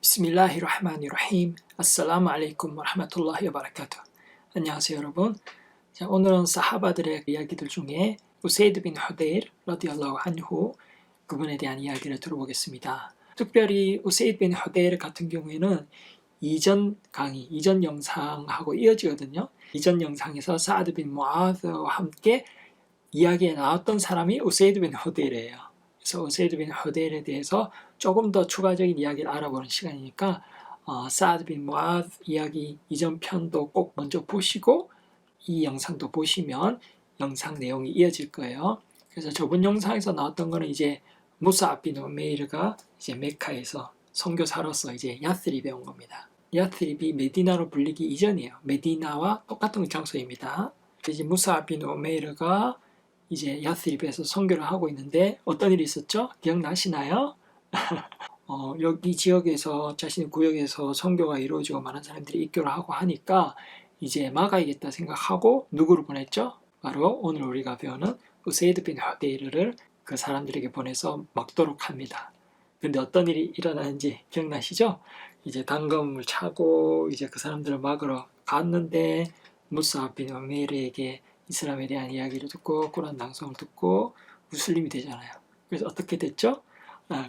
비스밀라히르흐마니르힘. 아살라무 알레이쿰 와라흐마툴라히 와바라카투. 안녕하세요 여러분. 자, 오늘은 사하바들의 이야기들 중에 우세이드 빈 후데일 라디알라후 안후 그분에 대한 이야기를 들어보겠습니다. 특별히 우세이드 빈 후데일 같은 경우에는 이전 강의, 이전 영상하고 이어지거든요. 이전 영상에서 사드 빈 무아드와 함께 이야기에 나왔던 사람이 우세이드 빈 후데일이에요. 그래서 우세이드 빈 후데일에 대해서 조금 더 추가적인 이야기를 알아보는 시간이니까 사드 빈 무아드 이야기 이전 편도 꼭 먼저 보시고 이 영상도 보시면 영상 내용이 이어질 거예요. 그래서 저번 영상에서 나왔던 거는 이제 무사압 빈 우메이르가 이제 메카에서 선교사로서 이제 야스립에 온 겁니다. 야스립이 메디나로 불리기 이전이에요. 메디나와 똑같은 장소입니다. 이제 무사압 빈 우메이르가 이제 야스립에서 선교를 하고 있는데 어떤 일이 있었죠? 기억나시나요? 여기 지역에서 자신의 구역에서 선교가 이루어지고 많은 사람들이 입교를 하고 하니까 이제 막아야겠다 생각하고 누구를 보냈죠? 바로 오늘 우리가 배우는 우세이드 빈 후데이르를 그 사람들에게 보내서 막도록 합니다. 근데 어떤 일이 일어나는지 기억나시죠? 이제 단검을 차고 이제 그 사람들을 막으러 갔는데 무사압 빈 우메이르에게 이슬람에 대한 이야기를 듣고 꾸란 낭송을 듣고 무슬림이 되잖아요. 그래서 어떻게 됐죠?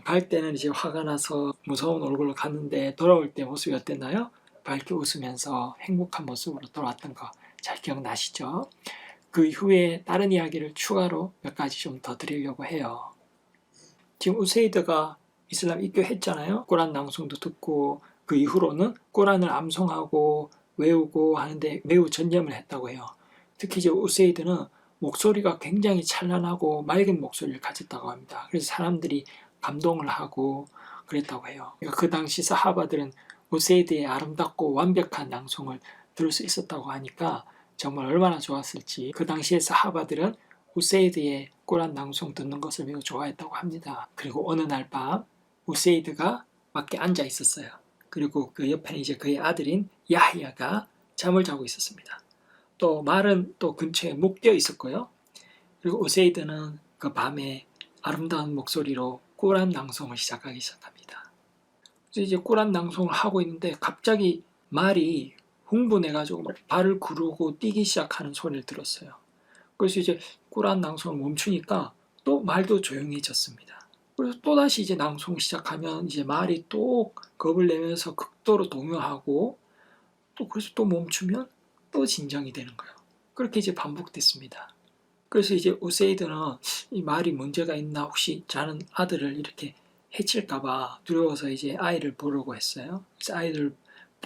갈 때는 이제 화가 나서 무서운 얼굴로 갔는데 돌아올 때 모습이 어땠나요? 밝게 웃으면서 행복한 모습으로 돌아왔던 거 잘 기억나시죠? 그 이후에 다른 이야기를 추가로 몇 가지 좀 더 드리려고 해요. 지금 우세이드가 이슬람 입교했잖아요. 꾸란 낭송도 듣고 그 이후로는 꾸란을 암송하고 외우고 하는데 매우 전념을 했다고 해요. 특히 이제 우세이드는 목소리가 굉장히 찬란하고 맑은 목소리를 가졌다고 합니다. 그래서 사람들이 감동을 하고 그랬다고 해요. 그러니까 그 당시 사하바들은 우세이드의 아름답고 완벽한 낭송을 들을 수 있었다고 하니까 정말 얼마나 좋았을지 그 당시의 사하바들은 우세이드의 꾸란 낭송 듣는 것을 매우 좋아했다고 합니다. 그리고 어느 날 밤 우세이드가 밖에 앉아 있었어요. 그리고 그 옆에 이제 그의 아들인 야히야가 잠을 자고 있었습니다. 또 말은 또 근처에 묶여 있었고요. 그리고 우세이드는 그 밤에 아름다운 목소리로 꾸란 낭송을 시작하기 시작합니다. 그래서 이제 꾸란 낭송을 하고 있는데 갑자기 말이 흥분해가지고 발을 구르고 뛰기 시작하는 소리를 들었어요. 그래서 이제 꾸란 낭송을 멈추니까 또 말도 조용해졌습니다. 그래서 또다시 이제 낭송 시작하면 이제 말이 또 겁을 내면서 극도로 동요하고 또 그래서 또 멈추면 또 진정이 되는 거예요. 그렇게 이제 반복됐습니다. 그래서 이제 우세이드는 이 말이 문제가 있나 혹시 자는 아들을 이렇게 해칠까봐 두려워서 이제 아이를 보려고 했어요. 그래서 아이를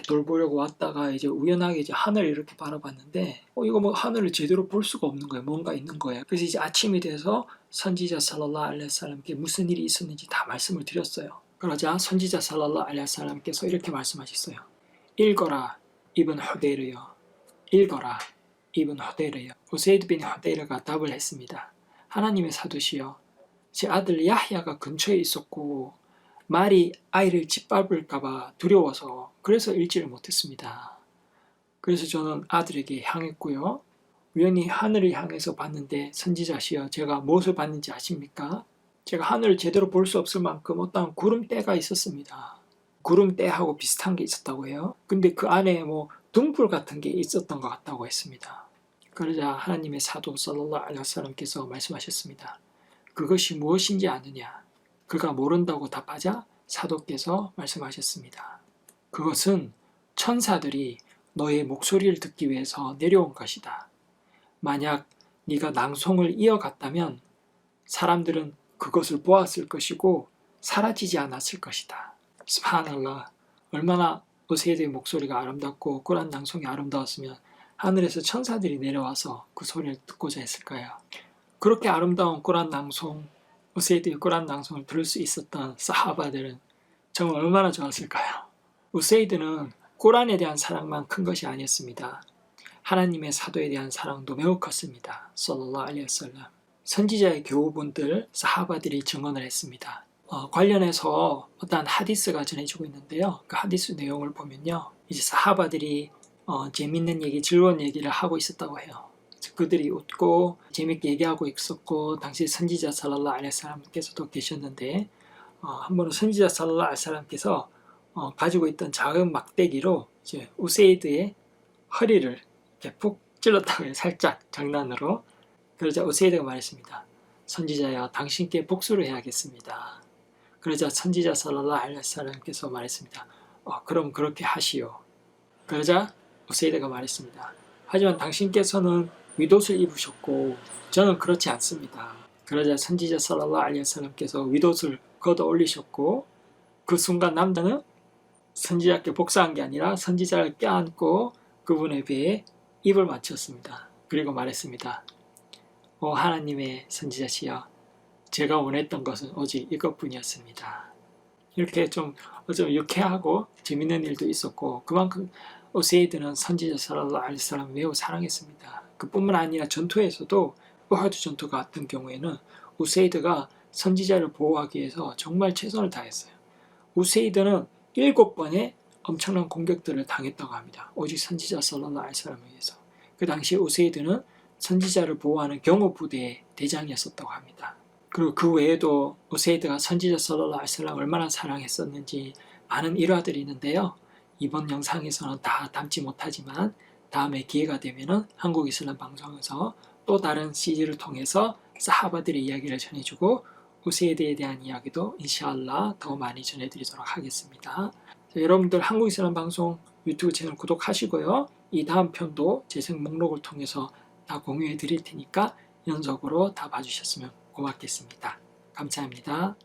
돌보려고 왔다가 이제 우연하게 이제 하늘을 이렇게 바라봤는데 이거 뭐 하늘을 제대로 볼 수가 없는 거예요. 뭔가 있는 거예요. 그래서 이제 아침이 돼서 선지자 살랄라hu 알레이히 와살람께 무슨 일이 있었는지 다 말씀을 드렸어요. 그러자 선지자 살랄라hu 알레이히 와살람께서 이렇게 말씀하셨어요. 읽어라 이븐 후데이르요. 읽어라 이븐 후데이르요. 우세이드 빈 후데이르가 답을 했습니다. 하나님의 사도시여, 제 아들 야히야가 근처에 있었고 말이 아이를 짓밟을까봐 두려워서 그래서 읽지를 못했습니다. 그래서 저는 아들에게 향했고요. 우연히 하늘을 향해서 봤는데 선지자시여, 제가 무엇을 봤는지 아십니까? 제가 하늘을 제대로 볼 수 없을 만큼 어떤 구름대가 있었습니다. 구름대하고 비슷한 게 있었다고 해요. 근데 그 안에 뭐 등불 같은 게 있었던 것 같다고 했습니다. 그러자 하나님의 사도 살랄라후 알레이히 와살람께서 말씀하셨습니다. 그것이 무엇인지 아느냐? 그가 모른다고 답하자 사도께서 말씀하셨습니다. 그것은 천사들이 너의 목소리를 듣기 위해서 내려온 것이다. 만약 네가 낭송을 이어갔다면 사람들은 그것을 보았을 것이고 사라지지 않았을 것이다. 스subhanallah, 얼마나 우세이드의 목소리가 아름답고 꾸란 낭송이 아름다웠으면 하늘에서 천사들이 내려와서 그 소리를 듣고자 했을까요? 그렇게 아름다운 꾸란 낭송, 우세이드의 꾸란 낭송을 들을 수 있었던 사하바들은 정말 얼마나 좋았을까요? 우세이드는 꾸란에 대한 사랑만 큰 것이 아니었습니다. 하나님의 사도에 대한 사랑도 매우 컸습니다. 살랄라후 알레이히 와살람. 선지자의 교우분들, 사하바들이 증언을 했습니다. 관련해서 어떤 하디스가 전해지고 있는데요. 그 하디스 내용을 보면요. 이제 사하바들이 재밌는 얘기, 즐거운 얘기를 하고 있었다고 해요. 그들이 웃고 재밌게 얘기하고 있었고 당시 선지자 살랄라후 알레이히 와살람께서도 계셨는데 한 번은 선지자 살랄라후 알레이히 와살람께서 가지고 있던 작은 막대기로 이제 우세이드의 허리를 이렇게 푹 찔렀다고 해요. 살짝 장난으로. 그러자 우세이드가 말했습니다. 선지자여, 당신께 복수를 해야겠습니다. 그러자 선지자 살랄라후 알aihi wasallam께서 말했습니다. 그럼 그렇게 하시오. 그러자 우세이드가 말했습니다. 하지만 당신께서는 윗옷을 입으셨고 저는 그렇지 않습니다. 그러자 선지자 살랄라후 알aihi wasallam께서 윗옷을 걷어 올리셨고 그 순간 남자는 선지자께 복수한 게 아니라 선지자를 껴안고 그분의 배에 입을 맞췄습니다. 그리고 말했습니다. 오 하나님의 선지자시여, 제가 원했던 것은 오직 이것뿐이었습니다. 이렇게 좀 유쾌하고 재밌는 일도 있었고, 그만큼 우세이드는 선지자 살랄라후 알aihi wasallam 매우 사랑했습니다. 그뿐만 아니라 전투에서도 우하드 전투 같은 경우에는 우세이드가 선지자를 보호하기 위해서 정말 최선을 다했어요. 우세이드는 7번의 엄청난 공격들을 당했다고 합니다. 오직 선지자 살랄라후 알aihi wasallam에 의해서. 그 당시 우세이드는 선지자를 보호하는 경호부대의 대장이었었다고 합니다. 그리고 그 외에도 우세이드가 선지자 살랄라후 알aihi wasallam 얼마나 사랑했었는지 많은 일화들이 있는데요. 이번 영상에서는 다 담지 못하지만 다음에 기회가 되면 한국 이슬람 방송에서 또 다른 CD를 통해서 사하바들의 이야기를 전해주고 우세이드에 대한 이야기도 인샬라 더 많이 전해드리도록 하겠습니다. 여러분들 한국 이슬람 방송 유튜브 채널 구독하시고요. 이 다음 편도 재생 목록을 통해서 다 공유해 드릴 테니까 연속으로 다 봐주셨으면 고맙겠습니다. 감사합니다.